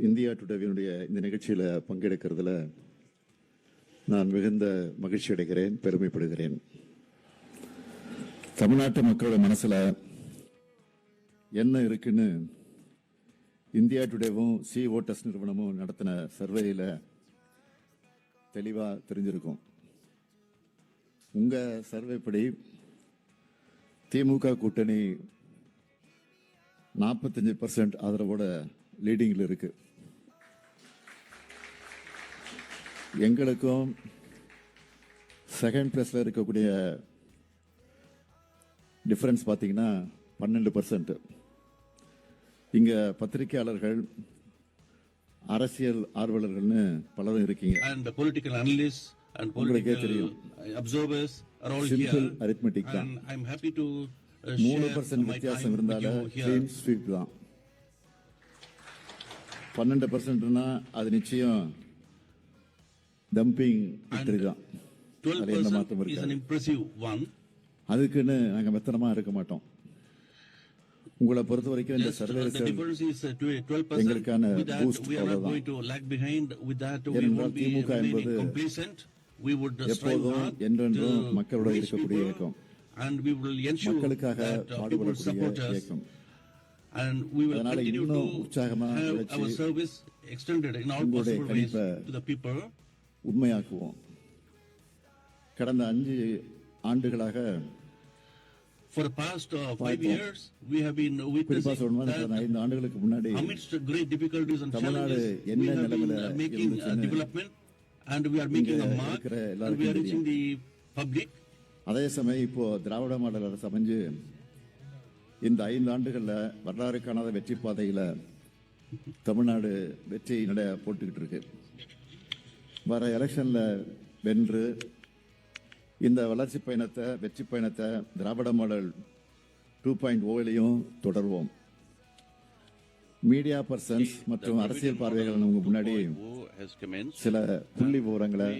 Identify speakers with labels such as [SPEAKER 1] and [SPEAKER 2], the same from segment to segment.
[SPEAKER 1] India டுடேவினுடைய இந்த நிகழ்ச்சியில் பங்கெடுக்கிறதுல நான் மிகுந்த மகிழ்ச்சி அடைகிறேன், பெருமைப்படுகிறேன். தமிழ்நாட்டு மக்களோட மனசுல என்ன இருக்குன்னு இந்தியா டுடேவும் சி ஓட்டஸ் நிறுவனமும் நடத்தின சர்வேயில தெளிவா தெரிஞ்சிருக்கும். உங்க சர்வேப்படி திமுக கூட்டணி 45% ஆதரவோட லீடிங்கில் இருக்கு. எங்களுக்கும் செகண்ட் பிளேஸ்ல இருக்கக்கூடிய டிஃபரன்ஸ் பார்த்தீங்கன்னா 12%. இங்க பத்திரிகையாளர்கள், அரசியல் ஆர்வலர்கள்னு பலரும் இருக்கீங்க.
[SPEAKER 2] And political analysts and political observers are all here.
[SPEAKER 1] Simple arithmetic தான்.
[SPEAKER 2] And I'm happy to
[SPEAKER 1] 3% வித்தியாசம் இருந்தால கிளீன் ஸ்வீப் தான். 12%னா அது நிச்சயம் டம்பிங் விக்டரி தான்.
[SPEAKER 2] 12% is an impressive one.
[SPEAKER 1] அதுக்குன்னு நாங்க மெத்தனமா இருக்க மாட்டோம். உங்களை பொறுத்த வரைக்கும் இந்த சர்வே எங்களுக்கான பூஸ்ட் அவ்வளவுதான். திமுக என்பது எப்போதும் என்றென்றும் மக்களோட இருக்கக்கூடிய இயக்கம், மக்களுக்காக பாடுபடக்கூடிய இயக்கம். அதனால இன்னும் உற்சாகமா உங்களுடைய கணிப்பை உண்மையாக்குவோம். கடந்த 5 ஆண்டுகளாக
[SPEAKER 2] For the past 5 years, we have been witnessing that
[SPEAKER 1] 5 ஆண்டுகளுக்கு முன்னாடி
[SPEAKER 2] amidst great difficulties and challenges, we have been making development and we are making a mark and we are reaching the public.
[SPEAKER 1] அதே சமயம் இப்போ திராவிட model அரசு அமைஞ்சு இந்த 5 ஆண்டுகள்ல வரலாறு காணாத வெற்றி பாதையில தமிழ்நாடு வெற்றி நடைய போட்டுக்கிட்டு இருக்கு. வர எலெக்ஷன்ல வென்று இந்த வளர்ச்சி பயணத்தை, வெற்றி பயணத்தை திராவிட மாடல் 2.0 தொடர்வோம். மீடியா பர்சன்ஸ் மற்றும் அரசியல் பார்வைகள் உங்க முன்னாடி சில புள்ளி விவரங்களை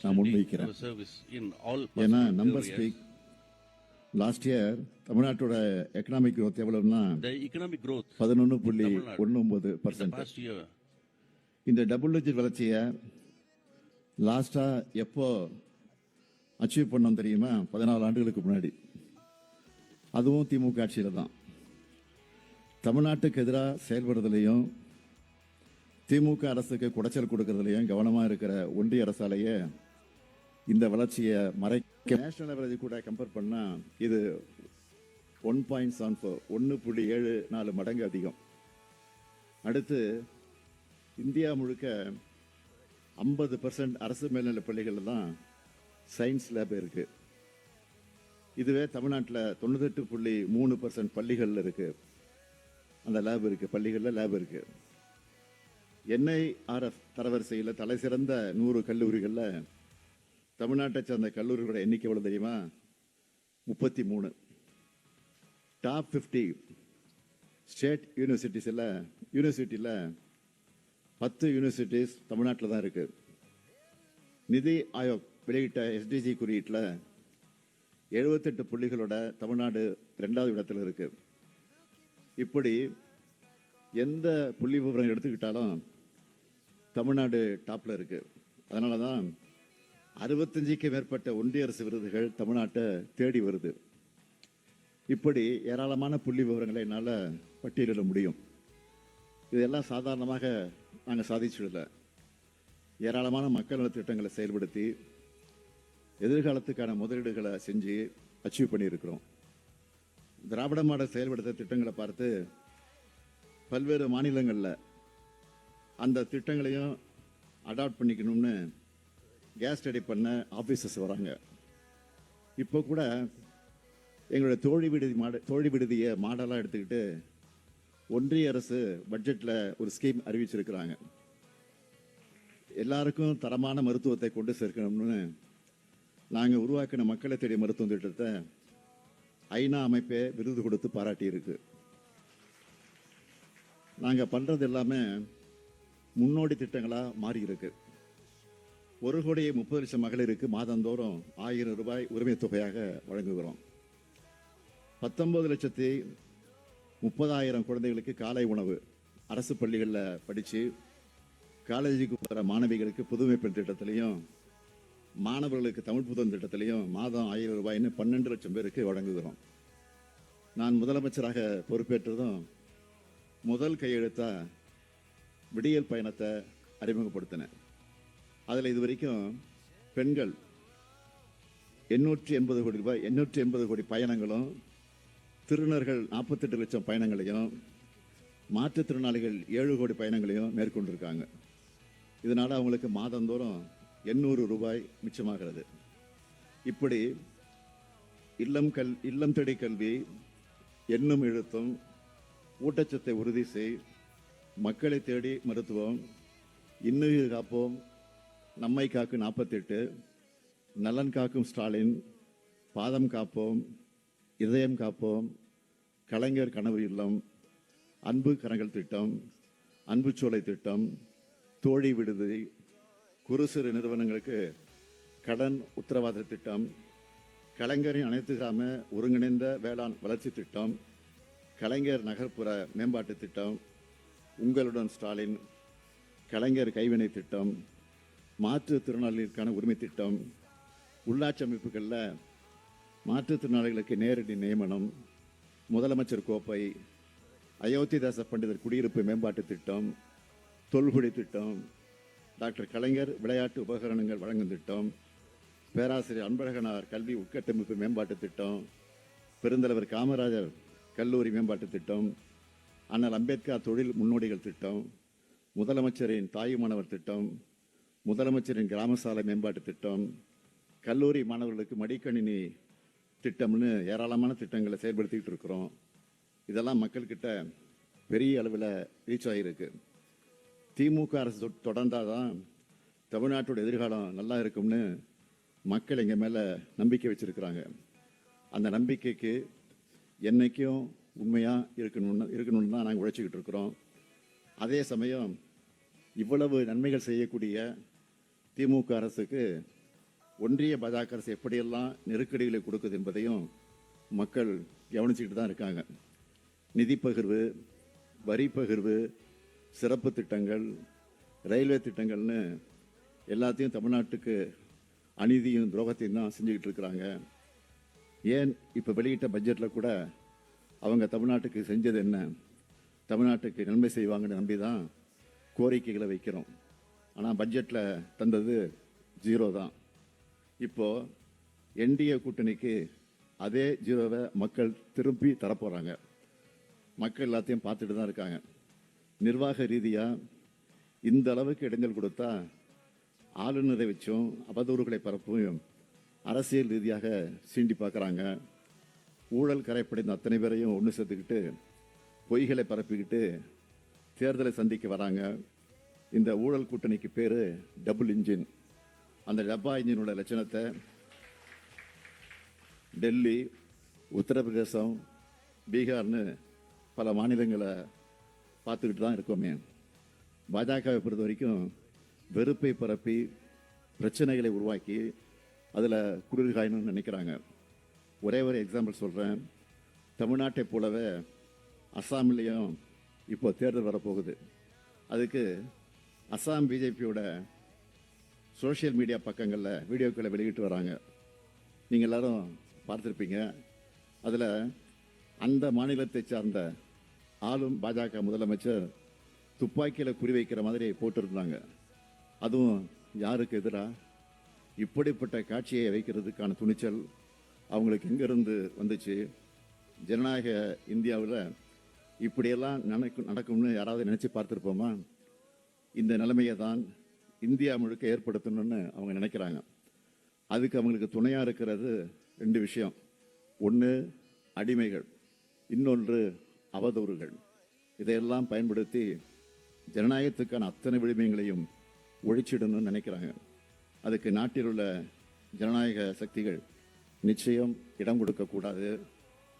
[SPEAKER 1] நான் முன்வைக்கிறேன். ஏன்னா நம்பர் ஸ்பீக். லாஸ்ட் இயர் தமிழ்நாட்டோட எக்கனாமிக் growth எவ்வளவுன்னா 11.19%. இந்த டபுள் டிஜிட் வளர்ச்சியை லாஸ்டா எப்போ அச்சீவ் பண்ணோம் தெரியுமா? 14 ஆண்டுகளுக்கு முன்னாடி. அதுவும் திமுக ஆட்சியில தான். தமிழ்நாட்டுக்கு எதிராக செயல்படுறதுலையும் திமுக அரசுக்கு குடைச்சல் கொடுக்கறதுலையும் கவனமா இருக்கிற ஒன்றிய அரசாலேயே இந்த வளர்ச்சியை மறைக்க நேஷனல் அவரேஜ் கூட கம்பேர் பண்ணா இது 1.74 1.74 மடங்கு அதிகம். அடுத்து இந்தியா முழுக்க 50% அரசு மேல்நிலை பள்ளிகள் தான் சயின்ஸ் லேப் இருக்கு. இதுவே தமிழ்நாட்டில் 98.3% பள்ளிகள் இருக்கு. அந்த லேப் இருக்கு, பள்ளிகளில் லேப் இருக்கு. NIRF தரவரிசையில் தலை சிறந்த 100 கல்லூரிகளில் தமிழ்நாட்டை சேர்ந்த கல்லூரிகளோட எண்ணிக்கை எவ்வளவு தெரியுமா? 33. டாப் 50 ஸ்டேட் யூனிவர்சிட்டியில் 10 யூனிவர்சிட்டிஸ் தமிழ்நாட்டில் தான் இருக்கு. நிதி ஆயோக் வெளியிட்ட SDG குறியீட்டில் 78 புள்ளிகளோட தமிழ்நாடு 2வது இடத்துல இருக்கு. இப்படி எந்த புள்ளி விவரம் எடுத்துக்கிட்டாலும் தமிழ்நாடு டாப்ல இருக்கு. அதனால தான் 65க்கு மேற்பட்ட ஒன்றிய அரசு விருதுகள் தமிழ்நாட்டை தேடி வருது. இப்படி ஏராளமான புள்ளி விவரங்களை என்னால் பட்டியலிட முடியும். இதெல்லாம் சாதாரணமாக நாங்கள் சாதிச்சிடல. ஏராளமான மக்கள் நல திட்டங்களை செயல்படுத்தி எதிர்காலத்துக்கான முதலீடுகளை செஞ்சு அச்சீவ் பண்ணியிருக்கிறோம். திராவிட மாடல் செயல்படுத்த திட்டங்களை பார்த்து பல்வேறு மாநிலங்களில் அந்த திட்டங்களையும் அடாப்ட் பண்ணிக்கணும்னு கேஸ் ஸ்டடி பண்ண ஆஃபீஸர்ஸ் வராங்க. இப்போ கூட எங்களுடைய தோழி விடுதியை மாடலாக எடுத்துக்கிட்டு ஒன்றிய அரசு பட்ஜெட்டில் ஒரு ஸ்கீம் அறிவிச்சிருக்கிறாங்க. எல்லாருக்கும் தரமான மருத்துவத்தை கொண்டு சேர்க்கணும்னு நாங்கள் உருவாக்கின மக்களை தேடிய மருத்துவ திட்டத்தை ஐநா அமைப்பே விருது கொடுத்து பாராட்டி இருக்கு. நாங்கள் பண்ணுறது எல்லாமே முன்னோடி திட்டங்களாக மாறி இருக்கு. 1,30,00,000 மகளிருக்கு மாதந்தோறும் 1000 ரூபாய் உரிமை தொகையாக வழங்குகிறோம். 19,30,000 குழந்தைகளுக்கு காலை உணவு அரசு பள்ளிகளில் படித்து காலேஜுக்கு போகிற மாணவிகளுக்கு புதுமை பெண் திட்டத்திலையும் மாணவர்களுக்கு தமிழ் புதன் திட்டத்திலையும் மாதம் 1000 ரூபாய்னு 12 லட்சம் பேருக்கு வழங்குகிறோம். நான் முதலமைச்சராக பொறுப்பேற்றதும் முதல் கையெழுத்தா விடியல் பயணத்தை அறிமுகப்படுத்தினேன். அதில் இது வரைக்கும் பெண்கள் 880 கோடி ரூபாய் 880 கோடி பயணங்களும், திருநர்கள் 48 லட்சம் பயணங்களையும், மாற்றுத்திறனாளிகள் 7 கோடி பயணங்களையும் மேற்கொண்டிருக்காங்க. இதனால் அவங்களுக்கு மாதந்தோறும் 800 ரூபாய் மிச்சமாகிறது. இப்படி இல்லம் தேடி கல்வி, எண்ணும் எழுத்தும், ஊட்டச்சத்தை உறுதி செய், மக்களை தேடி மருத்துவம், இன்னுயிர் காப்போம், நம்மை காக்கும் 48, நலன் காக்கும் ஸ்டாலின், பாதம் காப்போம், இதயம் காப்போம், கலைஞர் கனவு இல்லம், அன்பு கரங்கள் திட்டம், அன்பு சோலை திட்டம், தோழி விடுதி, குறு சிறு நிறுவனங்களுக்கு கடன் உத்தரவாத திட்டம், கலைஞரின் அனைத்து கிராம ஒருங்கிணைந்த வேளாண் வளர்ச்சி திட்டம், கலைஞர் நகர்ப்புற மேம்பாட்டு திட்டம், உங்களுடன் ஸ்டாலின், கலைஞர் கைவினை திட்டம், மாற்றுத்திறனாளிகளுக்கான உரிமை திட்டம், உள்ளாட்சி அமைப்புகளில் மாற்றுத்திறனாளிகளுக்கு நேரடி நியமனம், முதலமைச்சர் கோப்பை, அயோத்திதாச பண்டிதர் குடியிருப்பு மேம்பாட்டு திட்டம், தொல்குடி திட்டம், டாக்டர் கலைஞர் விளையாட்டு உபகரணங்கள் வழங்கும் திட்டம், பேராசிரியர் அன்பழகனார் கல்வி உட்கட்டமைப்பு மேம்பாட்டு திட்டம், பெருந்தலைவர் காமராஜர் கல்லூரி மேம்பாட்டு திட்டம், அண்ணல் அம்பேத்கர் தொழில் முன்னோடிகள் திட்டம், முதலமைச்சரின் தாயுமானவர் திட்டம், முதலமைச்சரின் கிராம சாலை மேம்பாட்டு திட்டம், கல்லூரி மாணவர்களுக்கு மடிக்கணினி திட்டம்னு ஏராளமான திட்டங்களை செயல்படுத்திக்கிட்டு இருக்கிறோம். இதெல்லாம் மக்கள்கிட்ட பெரிய அளவில் ரீச் ஆகியிருக்கு. திமுக அரசு தொடர்ந்தாதான் தமிழ்நாட்டோட எதிர்காலம் நல்லா இருக்கும்னு மக்கள் எங்கள் மேலே நம்பிக்கை வச்சிருக்கிறாங்க. அந்த நம்பிக்கைக்கு என்னைக்கும் உண்மையாக இருக்கணும்னு தான் நாங்கள் உழைச்சிக்கிட்டு இருக்கிறோம். அதே சமயம் இவ்வளவு நன்மைகள் செய்யக்கூடிய திமுக அரசுக்கு ஒன்றிய பாஜக அரசு எப்படியெல்லாம் நெருக்கடிகளை கொடுக்குது என்பதையும் மக்கள் கவனிச்சுக்கிட்டு தான் இருக்காங்க. நிதி பகிர்வு, வரி பகிர்வு, சிறப்பு திட்டங்கள், ரயில்வே திட்டங்கள்னு எல்லாத்தையும் தமிழ்நாட்டுக்கு அநீதியும் துரோகத்தையும் தான் செஞ்சுக்கிட்டு இருக்கிறாங்க. ஏன் இப்போ வெளியிட்ட பட்ஜெட்டில் கூட அவங்க தமிழ்நாட்டுக்கு செஞ்சது என்ன, தமிழ்நாட்டுக்கு நன்மை செய்வாங்கன்னு நம்பி தான் கோரிக்கைகளை வைக்கிறோம். ஆனால் பட்ஜெட்டில் தந்தது 0 தான். இப்போது என்டிஏ கூட்டணிக்கு அதே 0வை மக்கள் திருப்பி தரப்போகிறாங்க. மக்கள் எல்லாத்தையும் பார்த்துட்டு தான் இருக்காங்க. நிர்வாக ரீதியாக இந்த அளவுக்கு இடைஞ்சல் கொடுத்தா ஆளுநரை வச்சும் அவதூறுகளை பரப்பும் அரசியல் ரீதியாக சீண்டி பார்க்குறாங்க. ஊழல் கரைப்படைந்த அத்தனை பேரையும் ஒன்று சேர்த்துக்கிட்டு பொய்களை பரப்பிக்கிட்டு தேர்தலை சந்திக்க வராங்க. இந்த ஊழல் கூட்டணிக்கு பேர் டபுள் இன்ஜின். அந்த டப்பா இன்ஜினோட லட்சணத்தை டெல்லி, உத்தரப்பிரதேசம், பீகார்னு பல மாநிலங்களை பார்த்துக்கிட்டு தான் இருக்கோமே. பாஜகவை பொறுத்த வரைக்கும் வெறுப்பை பரப்பி பிரச்சனைகளை உருவாக்கி அதில் குளிர் காயணும்னு நினைக்கிறாங்க. ஒரே ஒரு எக்ஸாம்பிள் சொல்கிறேன். தமிழ்நாட்டை போலவே அஸ்ஸாம்லேயும் இப்போ தேர்தல் வரப்போகுது. அதுக்கு அஸ்ஸாம் பிஜேபியோட சோஷியல் மீடியா பக்கங்களில் வீடியோக்களை வெளியிட்டு வராங்க. நீங்கள் எல்லாரும் பார்த்துருப்பீங்க. அதில் அந்த மாநிலத்தை சார்ந்த ஆளும் பாஜக முதலமைச்சர் துப்பாக்கியில் குறிவைக்கிற மாதிரி போட்டிருந்தாங்க. அதுவும் யாருக்கு எதிராக? இப்படிப்பட்ட காட்சியை வைக்கிறதுக்கான துணிச்சல் அவங்களுக்கு எங்கேருந்து வந்துச்சு? ஜனநாயக இந்தியாவில் இப்படியெல்லாம் நடக்கும்னு யாராவது நினச்சி பார்த்துருப்போமா? இந்த நிலைமையை தான் இந்தியா முழுக்க ஏற்படுத்தணும்னு அவங்க நினைக்கிறாங்க. அதுக்கு அவங்களுக்கு துணையாக இருக்கிறது 2 விஷயம். ஒன்று அடிமைகள், இன்னொன்று அவதூறுகள். இதையெல்லாம் பயன்படுத்தி ஜனநாயகத்துக்கான அத்தனை விழுமியங்களையும் ஒழிச்சிடணும்னு நினைக்கிறாங்க. அதுக்கு நாட்டில் உள்ள ஜனநாயக சக்திகள் நிச்சயம் இடம் கொடுக்கக்கூடாது.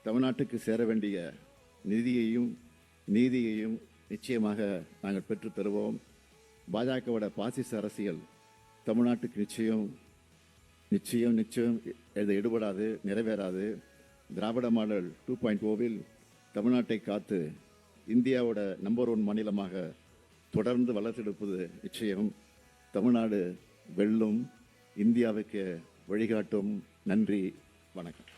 [SPEAKER 1] தமிழ்நாட்டுக்கு சேர வேண்டிய நிதியையும் நீதியையும் நிச்சயமாக நாங்கள் பெற்றுத் தருவோம். பாஜகவோட பாசிச அரசியல் தமிழ்நாட்டுக்கு நிச்சயம் நிச்சயம் நிச்சயம் இது எடுபடாது, நிறைவேறாது. திராவிட மாடல் 2.0வில் தமிழ்நாட்டை காத்து இந்தியாவோட நம்பர் 1 மாநிலமாக தொடர்ந்து வளர்த்தெடுப்பது நிச்சயம். தமிழ்நாடு வெல்லும், இந்தியாவுக்கு வழிகாட்டும். நன்றி, வணக்கம்.